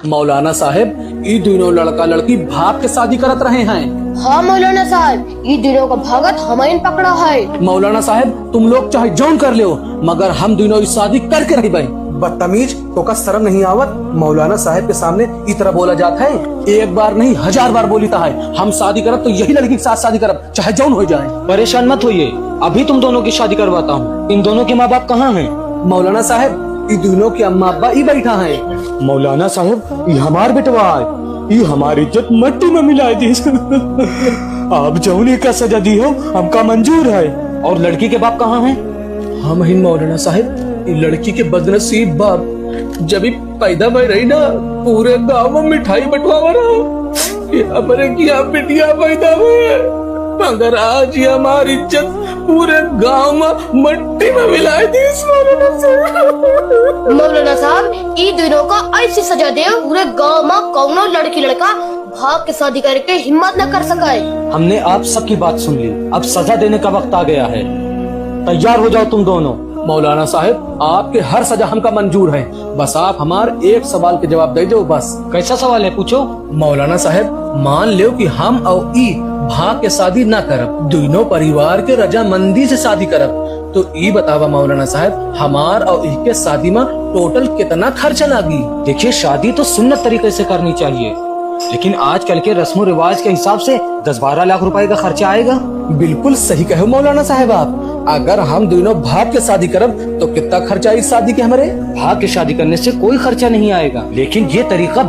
मौलाना साहब ई दोनों लड़का लड़की भाग के शादी करत रहे हैं। हाँ मौलाना साहब, ये दिनों का भगत हमें पकड़ा है। मौलाना साहब तुम लोग चाहे जौन कर लियो मगर हम दोनों इस शादी करके रही भाई। बदतमीज, तो का शर्म नहीं आवत? मौलाना साहब के सामने इस तरह बोला जाता है? एक बार नहीं 1000 बार बोलीता है, हम शादी करब तो यही लड़की के साथ शादी करब चाहे जौन हो जाए। परेशान मत होइए, अभी तुम दोनों की शादी करवाता हूँ। इन दोनों के माँ बाप कहाँ हैं? मौलाना साहब ई दोनों के अम्मा अब्बा ही बैठा है। मौलाना साहब ये हमार बेटवा है, ये हमारी इज्जत मिट्टी में मिला दी। आप जौने का सजा दी हो हमका मंजूर है। और लड़की के बाप कहाँ हैं? हम ही मौलाना साहब लड़की के बदनसीब बाप जब ही पैदा भई रही ना पूरे गांव में मिठाई बंटवावा रहा कि हमारे किया बिटिया पैदा हुई मगर आज ये हमारी इज्जत पूरे गांव में मट्टी में मिला दी। मौलाना साहब ई दिनों का ऐसी सजा दे पूरे गांव में कौनो लड़की लड़का भाग के शादी करके हिम्मत न कर सके। हमने आप सबकी बात सुन ली, अब सजा देने का वक्त आ गया है। तैयार हो जाओ तुम दोनों। मौलाना साहब आपके हर सजा हमका मंजूर है, बस आप हमारे एक सवाल के जवाब दे दो बस। कैसा सवाल है, पूछो। मौलाना साहब मान लो कि हम और ई भाग के शादी न करब, दोनों परिवार के रजामंदी से शादी करब, तो ई बतावा मौलाना साहब हमार और ई के शादी में टोटल कितना खर्चा लगी? देखिए शादी तो सुन्नत तरीके से करनी चाहिए, लेकिन आजकल के रस्म रिवाज के हिसाब से 10-12 लाख रुपए का खर्चा आएगा। बिल्कुल सही कहे मौलाना साहब आप। अगर हम दोनों भाग के शादी करब तो कितना खर्चा इस शादी के हमारे? भाग के शादी करने से कोई खर्चा नहीं आएगा, लेकिन ये तरीका